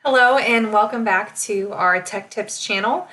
Hello and welcome back to our Tech Tips channel.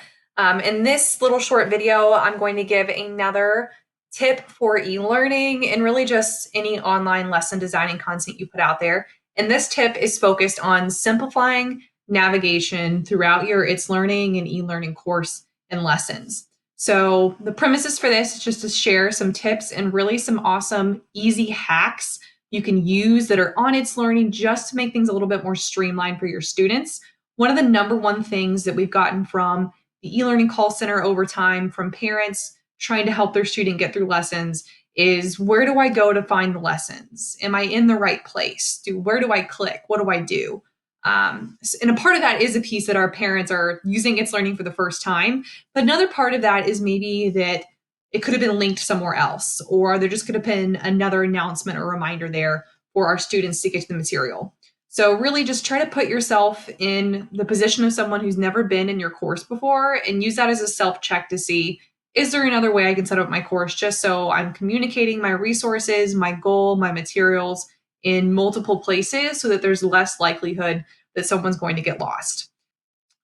In this little short video, I'm going to give another tip for e-learning and really just any online lesson designing content you put out there. And this tip is focused on simplifying navigation throughout your It's Learning and e-learning course and lessons. So the premises for this is just to share some tips and really some awesome, easy hacks you can use that are on It's Learning just to make things a little bit more streamlined for your students. One of the number one things that we've gotten from the e-learning call center over time from parents trying to help their student get through lessons is, where do I go to find the lessons? Am I in the right place? Where do I click? What do I do? And a part of that is a piece that our parents are using It's Learning for the first time. But another part of that is maybe that it could have been linked somewhere else, or there just could have been another announcement or reminder there for our students to get to the material. So really just try to put yourself in the position of someone who's never been in your course before and use that as a self-check to see, is there another way I can set up my course just so I'm communicating my resources, my goal, my materials in multiple places so that there's less likelihood that someone's going to get lost.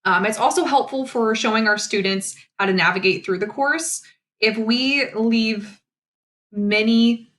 It's also helpful for showing our students how to navigate through the course. If we leave many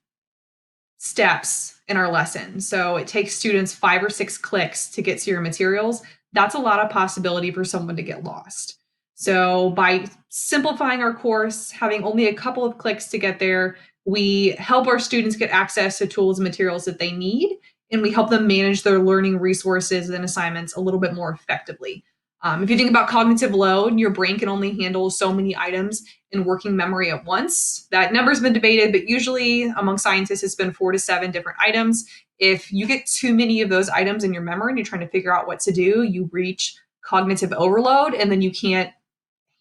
steps in our lesson, so it takes students 5 or 6 clicks to get to your materials, that's a lot of possibility for someone to get lost. So by simplifying our course, having only a couple of clicks to get there, we help our students get access to tools and materials that they need, and we help them manage their learning resources and assignments a little bit more effectively. If you think about cognitive load, your brain can only handle so many items in working memory at once. That number's been debated, but usually among scientists, it's been 4 to 7 different items. If you get too many of those items in your memory and you're trying to figure out what to do, you reach cognitive overload and then you can't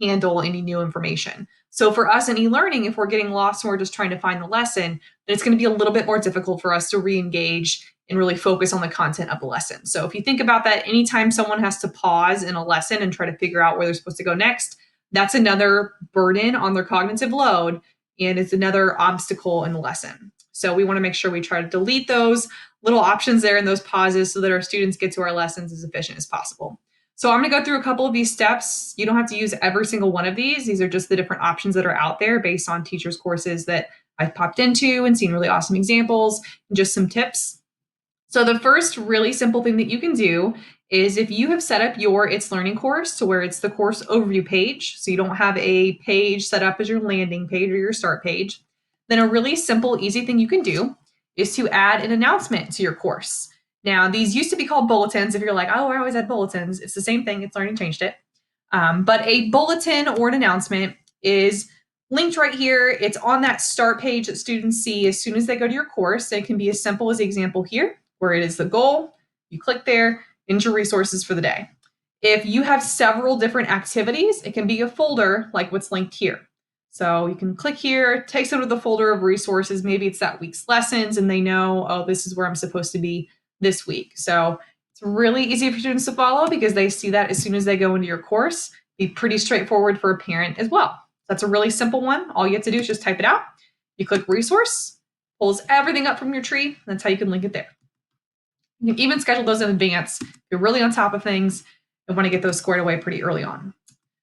handle any new information. So for us in e-learning, if we're getting lost and we're just trying to find the lesson, then it's going to be a little bit more difficult for us to re-engage and really focus on the content of the lesson. So if you think about that, anytime someone has to pause in a lesson and try to figure out where they're supposed to go next, that's another burden on their cognitive load, and it's another obstacle in the lesson. So we want to make sure we try to delete those little options there and those pauses so that our students get to our lessons as efficient as possible. So I'm going to go through a couple of these steps. You don't have to use every single one of these. These are just the different options that are out there based on teachers' courses that I've popped into and seen really awesome examples and just some tips. So the first really simple thing that you can do is, if you have set up your It's Learning course to where it's the course overview page, so you don't have a page set up as your landing page or your start page, then a really simple, easy thing you can do is to add an announcement to your course. Now, these used to be called bulletins. If you're like, oh, I always had bulletins, it's the same thing. It's Learning changed it. But a bulletin or an announcement is linked right here. It's on that start page that students see as soon as they go to your course. It can be as simple as the example here, where it is the goal. You click there, into resources for the day. If you have several different activities, it can be a folder like what's linked here. So you can click here, takes them to the folder of resources. Maybe it's that week's lessons and they know, oh, this is where I'm supposed to be this week. So it's really easy for students to follow because they see that as soon as they go into your course. Be pretty straightforward for a parent as well. That's a really simple one. All you have to do is just type it out. You click resource, pulls everything up from your tree. That's how you can link it there. You can even schedule those in advance if you're really on top of things and want to get those squared away pretty early on.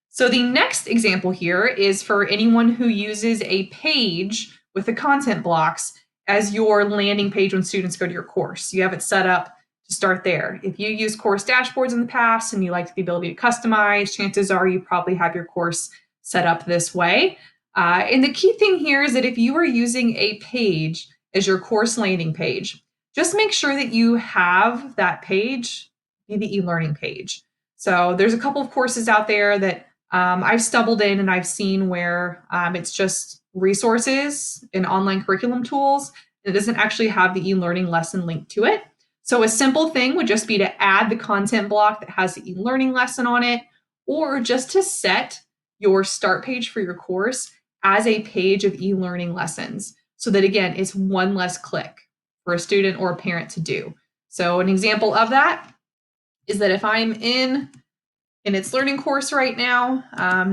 So the next example here is for anyone who uses a page with the content blocks as your landing page when students go to your course. You have it set up to start there. If you use course dashboards in the past and you like the ability to customize, chances are you probably have your course set up this way. And the key thing here is that if you are using a page as your course landing page, just make sure that you have that page be the e-learning page. So there's a couple of courses out there that I've stumbled in and I've seen where it's just resources and online curriculum tools. It doesn't actually have the e-learning lesson linked to it. So a simple thing would just be to add the content block that has the e-learning lesson on it, or just to set your start page for your course as a page of e-learning lessons so that, again, it's one less click for a student or a parent to do. So an example of that is that if I'm in It's Learning course right now,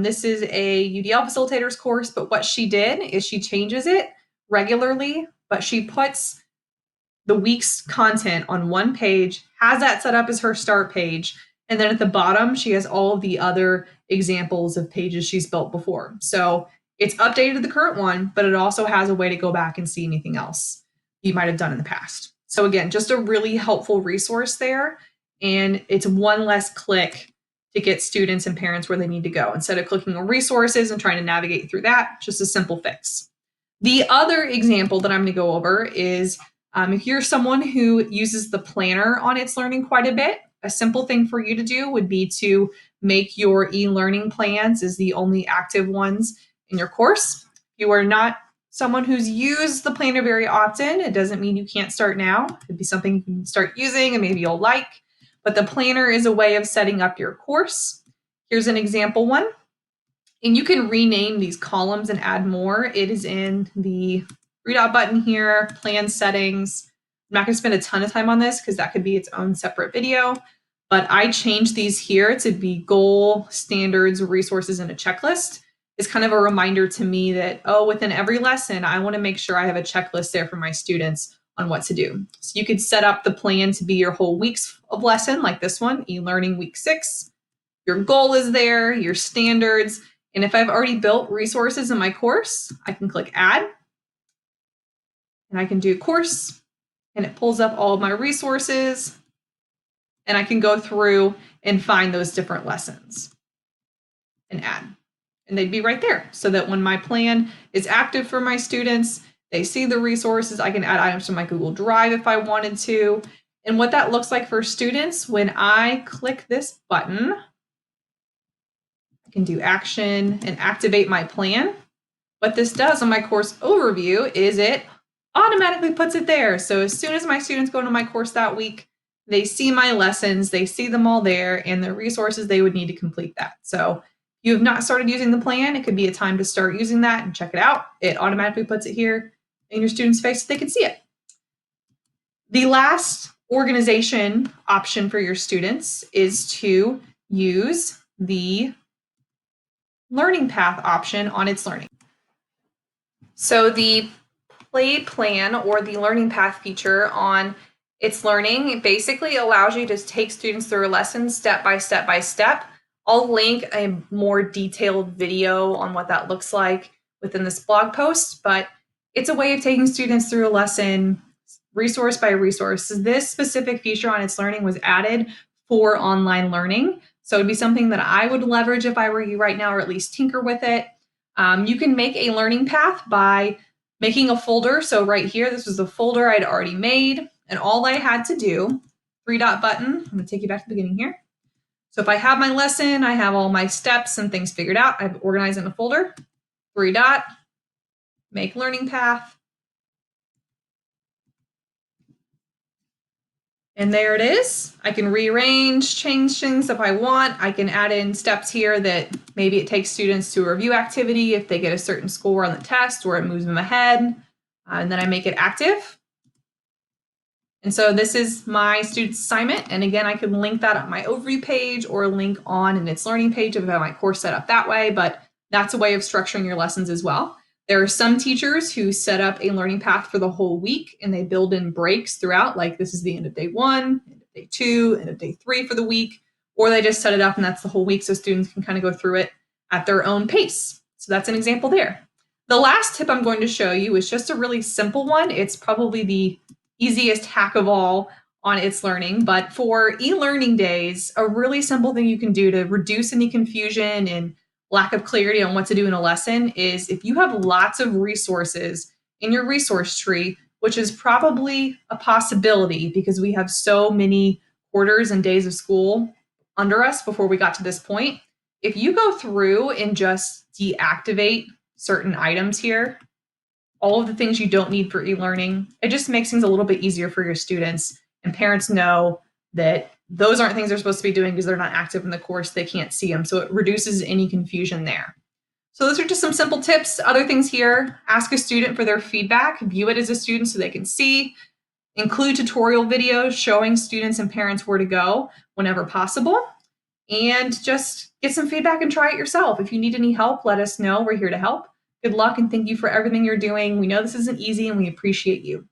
this is a UDL facilitators course, but what she did is she changes it regularly, but she puts the week's content on one page, has that set up as her start page, And then at the bottom, she has all of the other examples of pages she's built before. So it's updated to the current one, but it also has a way to go back and see anything else you might have done in the past. So again, just a really helpful resource there. And it's one less click to get students and parents where they need to go. Instead of clicking on resources and trying to navigate through that, just a simple fix. The other example that I'm going to go over is if you're someone who uses the planner on It's Learning quite a bit, a simple thing for you to do would be to make your e-learning plans as the only active ones in your course. If you are not someone who's used the planner very often, it doesn't mean you can't start now. It could be something you can start using and maybe you'll like. But the planner is a way of setting up your course. Here's an example one. And you can rename these columns and add more. It is in the three dot button here, plan settings. I'm not going to spend a ton of time on this because that could be its own separate video. But I changed these here to be goal, standards, resources, and a checklist. It's kind of a reminder to me that, oh, within every lesson, I want to make sure I have a checklist there for my students on what to do. So you could set up the plan to be your whole week's of lesson, like this one, e-learning week 6. Your goal is there, your standards. And if I've already built resources in my course, I can click add and I can do course and it pulls up all of my resources and I can go through and find those different lessons and add. And they'd be right there so that when my plan is active for my students, they see the resources. I can add items to my Google Drive if I wanted to. And what that looks like for students, when I click this button, I can do action and activate my plan. What this does on my course overview is it automatically puts it there. So as soon as my students go into my course that week, they see my lessons, they see them all there and the resources they would need to complete that. So if you have not started using the plan, it could be a time to start using that and check it out. It automatically puts it here in your student's face so they can see it. The last organization option for your students is to use the learning path option on It's Learning. So the play plan or the learning path feature on It's Learning basically allows you to take students through a lesson step by step by step. I'll link a more detailed video on what that looks like within this blog post, but it's a way of taking students through a lesson resource by resource. This specific feature on It's Learning was added for online learning. So it'd be something that I would leverage if I were you right now, or at least tinker with it. You can make a learning path by making a folder. So right here, this was the folder I'd already made. And all I had to do, three dot button, I'm going to take you back to the beginning here. So if I have my lesson, I have all my steps and things figured out. I've organized in a folder, three dot, make learning path. And there it is. I can rearrange, change things if I want. I can add in steps here that maybe it takes students to a review activity if they get a certain score on the test or it moves them ahead. And then I make it active. And so this is my student's assignment. And again, I can link that on my overview page or link on an It's Learning page if I have my course set up that way, but that's a way of structuring your lessons as well. There are some teachers who set up a learning path for the whole week and they build in breaks throughout, like this is the end of day 1, end of day 2, end of day 3 for the week, or they just set it up and that's the whole week so students can kind of go through it at their own pace. So that's an example there. The last tip I'm going to show you is just a really simple one. It's probably the easiest hack of all on It's Learning, but for e-learning days, a really simple thing you can do to reduce any confusion and lack of clarity on what to do in a lesson is if you have lots of resources in your resource tree, which is probably a possibility because we have so many quarters and days of school under us before we got to this point. If you go through and just deactivate certain items here, all of the things you don't need for e-learning, it just makes things a little bit easier for your students, and parents know that those aren't things they're supposed to be doing because they're not active in the course, they can't see them. So it reduces any confusion there. So those are just some simple tips. Other things here, ask a student for their feedback, view it as a student so they can see, include tutorial videos showing students and parents where to go whenever possible, and just get some feedback and try it yourself. If you need any help, let us know. We're here to help. Good luck and thank you for everything you're doing. We know this isn't easy and we appreciate you.